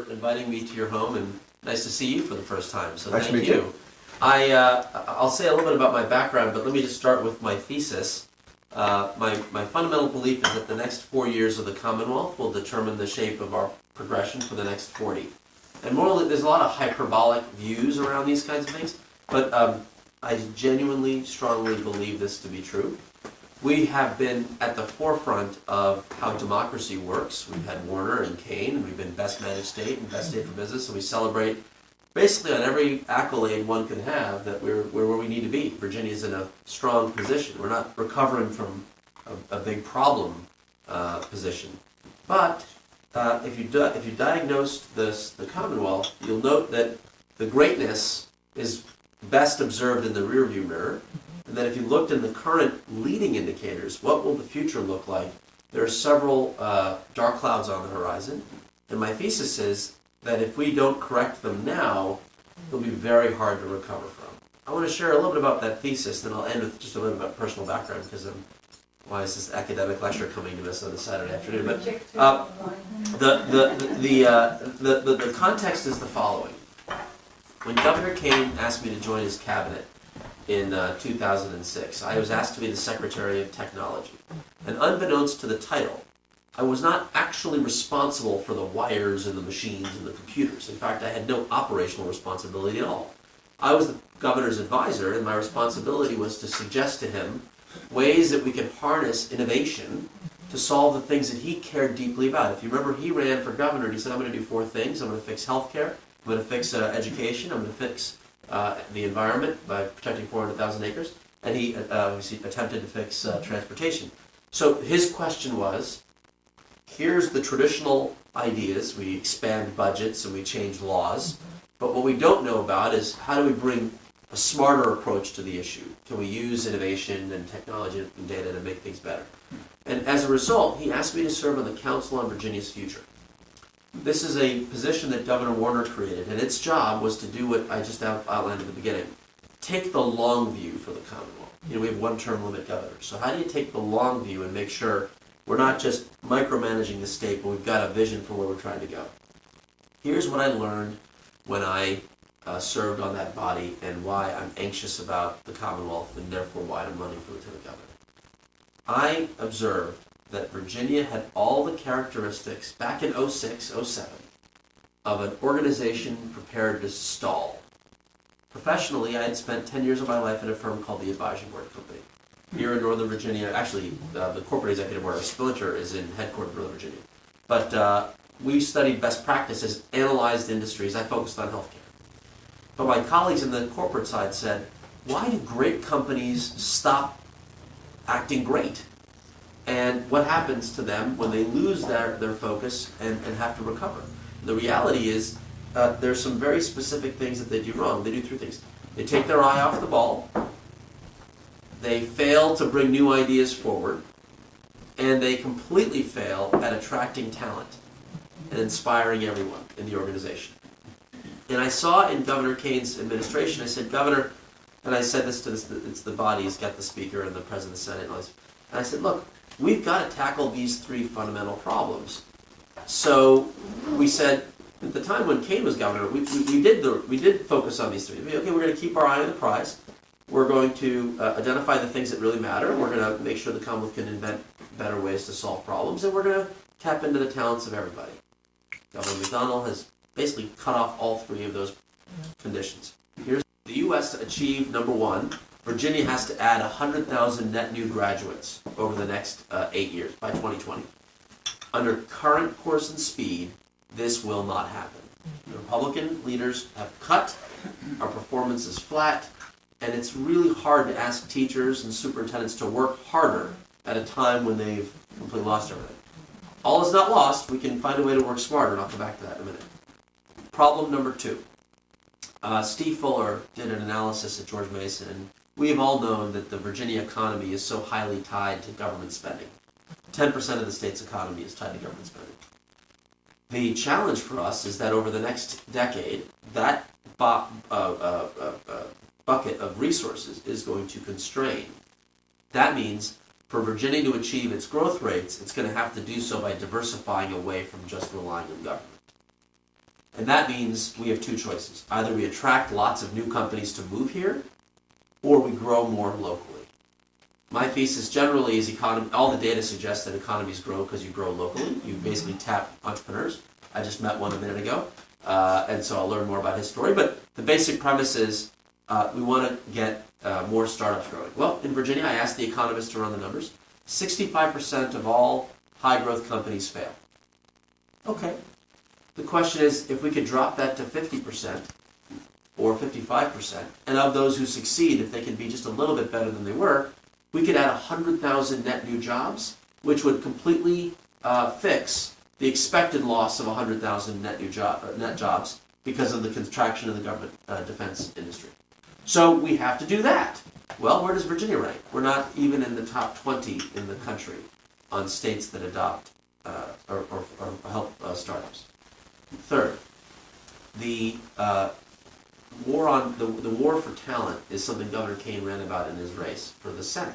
for inviting me to your home, and nice to see you for the first time, so Nice to thank meet you. I'll say a little bit about my background, but let me just start with my thesis. My fundamental belief is that the next 4 years of the Commonwealth will determine the shape of our progression for the next 40. And morally, there's a lot of hyperbolic views around these kinds of things, but I genuinely, strongly believe this to be true. We have been at the forefront of how democracy works. We've had Warner and Kane, and we've been best managed state and best state for business, and we celebrate basically on every accolade one can have that we're where we need to be. Virginia's in a strong position. We're not recovering from a big problem position. But if you diagnose the Commonwealth, you'll note that the greatness is best observed in the rearview mirror. And then if you looked in the current leading indicators, what will the future look like? There are several dark clouds on the horizon. And my thesis is that if we don't correct them now, they'll be very hard to recover from. I want to share a little bit about that thesis, then I'll end with just a little bit about personal background, because why is this academic lecture coming to us on a Saturday afternoon? But the context is the following. When Governor Kane asked me to join his cabinet in 2006, I was asked to be the Secretary of Technology. And unbeknownst to the title, I was not actually responsible for the wires and the machines and the computers. In fact, I had no operational responsibility at all. I was the governor's advisor, and my responsibility was to suggest to him ways that we could harness innovation to solve the things that he cared deeply about. If you remember, he ran for governor and he said, I'm going to do 4 things. I'm going to fix healthcare. I'm going to fix education. I'm going to fix the environment by protecting 400,000 acres. And he attempted to fix transportation. So his question was, here's the traditional ideas. We expand budgets and we change laws. But what we don't know about is how do we bring a smarter approach to the issue? Can we use innovation and technology and data to make things better? And as a result, he asked me to serve on the Council on Virginia's Future. This is a position that Governor Warner created, and its job was to do what I just outlined at the beginning. Take the long view for the Commonwealth. You know, we have one-term limit governors. So how do you take the long view and make sure we're not just micromanaging the state, but we've got a vision for where we're trying to go? Here's what I learned when I served on that body and why I'm anxious about the Commonwealth and therefore why I'm running for lieutenant governor. I observed that Virginia had all the characteristics back in 06, 07 of an organization prepared to stall. Professionally, I had spent 10 years of my life at a firm called the Advisory Board Company. Here in Northern Virginia, actually the corporate executive board, our splinter, is in headquartered in Northern Virginia. But we studied best practices, analyzed industries. I focused on healthcare. But my colleagues in the corporate side said, why do great companies stop acting great? And what happens to them when they lose their focus and have to recover? The reality is there's some very specific things that they do wrong. They do 3 things. They take their eye off the ball, they fail to bring new ideas forward, and they completely fail at attracting talent and inspiring everyone in the organization. And I saw in Governor Kane's administration, I said, Governor, and I said this to it's the body, he's got the speaker and the president of the Senate and all this. And I said, look, we've got to tackle these 3 fundamental problems. So we said, at the time when Kane was governor, we did focus on these 3. Okay, we're going to keep our eye on the prize. We're going to identify the things that really matter. We're going to make sure the Commonwealth can invent better ways to solve problems, and we're going to tap into the talents of everybody. Governor McDonnell has basically cut off all 3 of those conditions. Here's the U.S. to achieve number 1. Virginia has to add 100,000 net new graduates over the next 8 years, by 2020. Under current course and speed, this will not happen. The Republican leaders have cut, our performance is flat, and it's really hard to ask teachers and superintendents to work harder at a time when they've completely lost everything. All is not lost. We can find a way to work smarter, and I'll come back to that in a minute. Problem number 2. Steve Fuller did an analysis at George Mason, and we have all known that the Virginia economy is so highly tied to government spending. 10% of the state's economy is tied to government spending. The challenge for us is that over the next decade, that bucket of resources is going to constrain. That means for Virginia to achieve its growth rates, it's going to have to do so by diversifying away from just relying on government. And that means we have two choices. Either we attract lots of new companies to move here, or we grow more locally. My thesis generally is all the data suggests that economies grow because you grow locally. You basically tap entrepreneurs. I just met one a minute ago, and so I'll learn more about his story. But the basic premise is we want to get more startups growing. Well, in Virginia, I asked the economists to run the numbers. 65% of all high-growth companies fail. Okay. The question is, if we could drop that to 50% or 55%, and of those who succeed, if they can be just a little bit better than they were, we could add 100,000 net new jobs, which would completely fix the expected loss of 100,000 net jobs because of the contraction of the government defense industry. So we have to do that. Well, where does Virginia rank? We're not even in the top 20 in the country on states that adopt or help startups. Third, the war for talent is something Governor Kane ran about in his race for the Senate.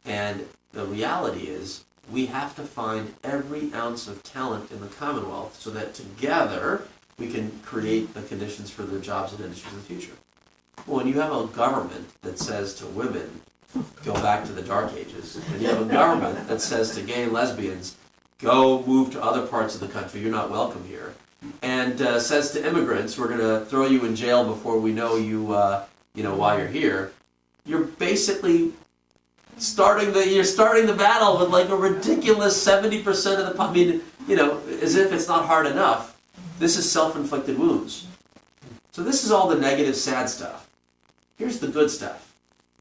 And the reality is we have to find every ounce of talent in the Commonwealth so that together we can create the conditions for the jobs and industries of the future. Well, when you have a government that says to women, go back to the Dark Ages, and you have a government that says to gay and lesbians, go move to other parts of the country, you're not welcome here, and says to immigrants, we're going to throw you in jail before we know you, why you're here, you're basically starting the battle with like a ridiculous 70% of the, as if it's not hard enough. This is self-inflicted wounds. So this is all the negative, sad stuff. Here's the good stuff.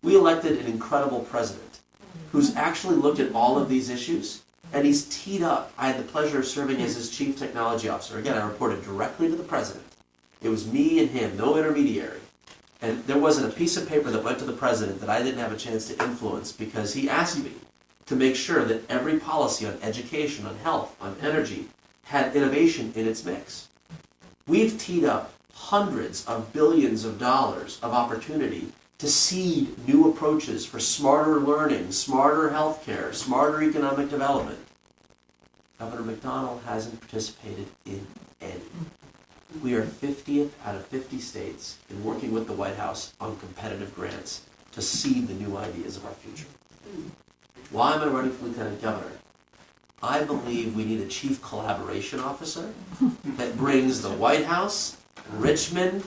We elected an incredible president who's actually looked at all of these issues, and he's teed up. I had the pleasure of serving as his chief technology officer. Again, I reported directly to the president. It was me and him, no intermediary. And there wasn't a piece of paper that went to the president that I didn't have a chance to influence because he asked me to make sure that every policy on education, on health, on energy had innovation in its mix. We've teed up hundreds of billions of dollars of opportunity to seed new approaches for smarter learning, smarter healthcare, smarter economic development. Governor McDonnell hasn't participated in any. We are 50th out of 50 states in working with the White House on competitive grants to seed the new ideas of our future. Why am I running for lieutenant governor? I believe we need a chief collaboration officer that brings the White House, Richmond,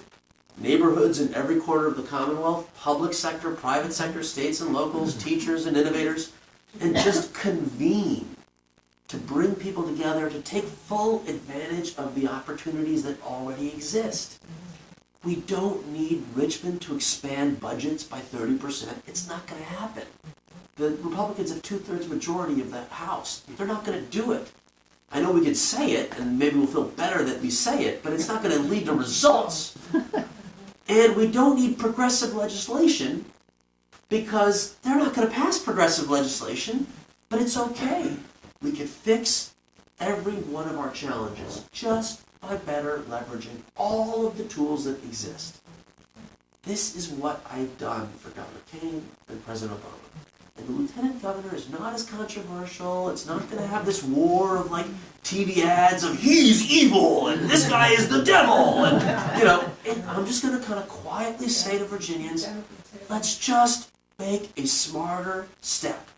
neighborhoods in every corner of the Commonwealth, public sector, private sector, states and locals, teachers and innovators, and just convene to bring people together to take full advantage of the opportunities that already exist. We don't need Richmond to expand budgets by 30%. It's not going to happen. The Republicans have 2/3 majority of the House. They're not going to do it. I know we could say it, and maybe we'll feel better that we say it, but it's not going to lead to results. And we don't need progressive legislation because they're not going to pass progressive legislation, but it's okay. We can fix every one of our challenges just by better leveraging all of the tools that exist. This is what I've done for Governor Kane and President Obama. And the lieutenant governor is not as controversial. It's not going to have this war of like TV ads of he's evil and this guy is the devil. And, and I'm just going to kind of quietly say to Virginians, let's just make a smarter step.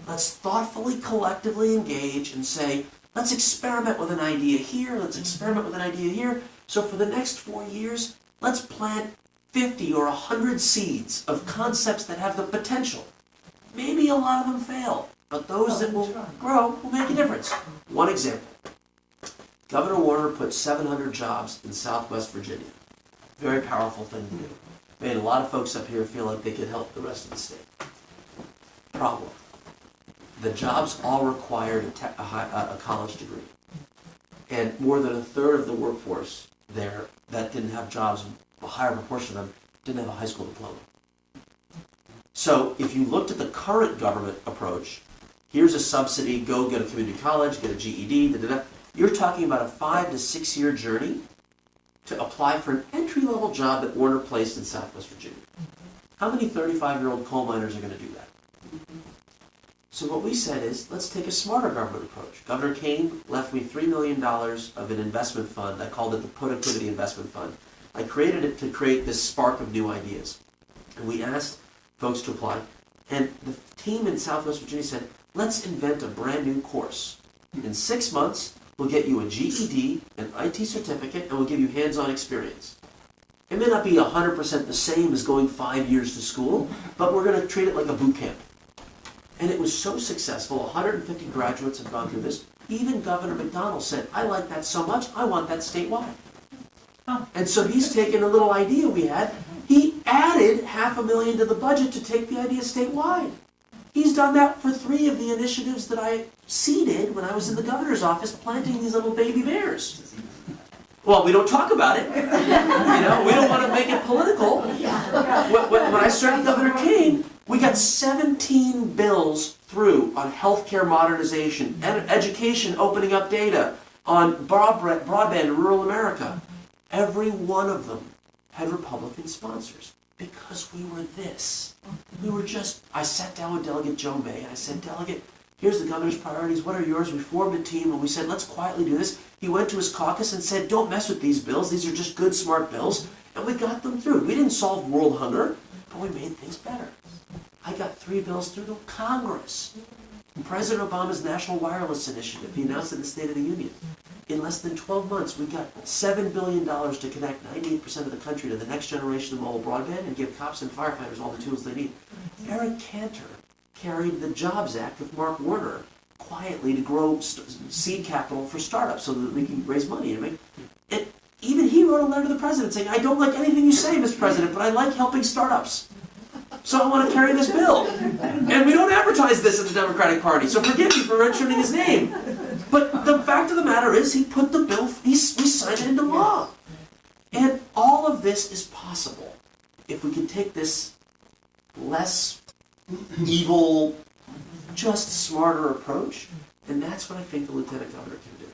Let's thoughtfully, collectively engage and say, let's experiment with an idea here, let's experiment with an idea here. So for the next 4 years, let's plant 50 or 100 seeds of concepts that have the potential. Maybe a lot of them fail, but those that will grow will make a difference. One example. Governor Warner put 700 jobs in Southwest Virginia. Very powerful thing to do. Made a lot of folks up here feel like they could help the rest of the state. Problem. The jobs all required a college degree. And more than 1/3 of the workforce there that didn't have jobs, a higher proportion of them, didn't have a high school diploma. So if you looked at the current government approach, here's a subsidy, go get a community college, get a GED, you're talking about a 5 to 6 year journey to apply for an entry-level job that Warner placed in Southwest Virginia. How many 35-year-old coal miners are going to do that? So what we said is, let's take a smarter government approach. Governor Kane left me $3 million of an investment fund. I called it the Productivity Investment Fund. I created it to create this spark of new ideas. And we asked folks to apply. And the team in Southwest Virginia said, let's invent a brand new course. In 6 months, we'll get you a GED, an IT certificate, and we'll give you hands-on experience. It may not be 100% the same as going 5 years to school, but we're going to treat it like a boot camp. And it was so successful, 150 graduates have gone through this. Even Governor McDonald said, I like that so much, I want that statewide. And so he's taken a little idea we had, he added $500,000 to the budget to take the idea statewide. He's done that for 3 of the initiatives that I seeded when I was in the governor's office planting these little baby bears. Well, we don't talk about it. We don't want to make it political. When I started Governor King, we got 17 bills through on healthcare modernization, education opening up data, on broadband in rural America. Every one of them had Republican sponsors because we were this. We were just, I sat down with Delegate Joe May and I said, Delegate, here's the governor's priorities, what are yours? We formed a team and we said, let's quietly do this. He went to his caucus and said, don't mess with these bills. These are just good, smart bills. And we got them through. We didn't solve world hunger, but we made things better. I got 3 bills through the Congress. President Obama's National Wireless Initiative, he announced it in the State of the Union. In less than 12 months, we got $7 billion to connect 98% of the country to the next generation of mobile broadband and give cops and firefighters all the tools they need. Eric Cantor carried the Jobs Act with Mark Warner quietly to grow seed capital for startups so that we can raise money. And even he wrote a letter to the president saying, I don't like anything you say, Mr. President, but I like helping startups. So I want to carry this bill. And we don't advertise this in the Democratic Party, so forgive me for mentioning his name. But the fact of the matter is, he put the bill, we signed it into law. And all of this is possible if we can take this less evil, just smarter approach. And that's what I think the lieutenant governor can do.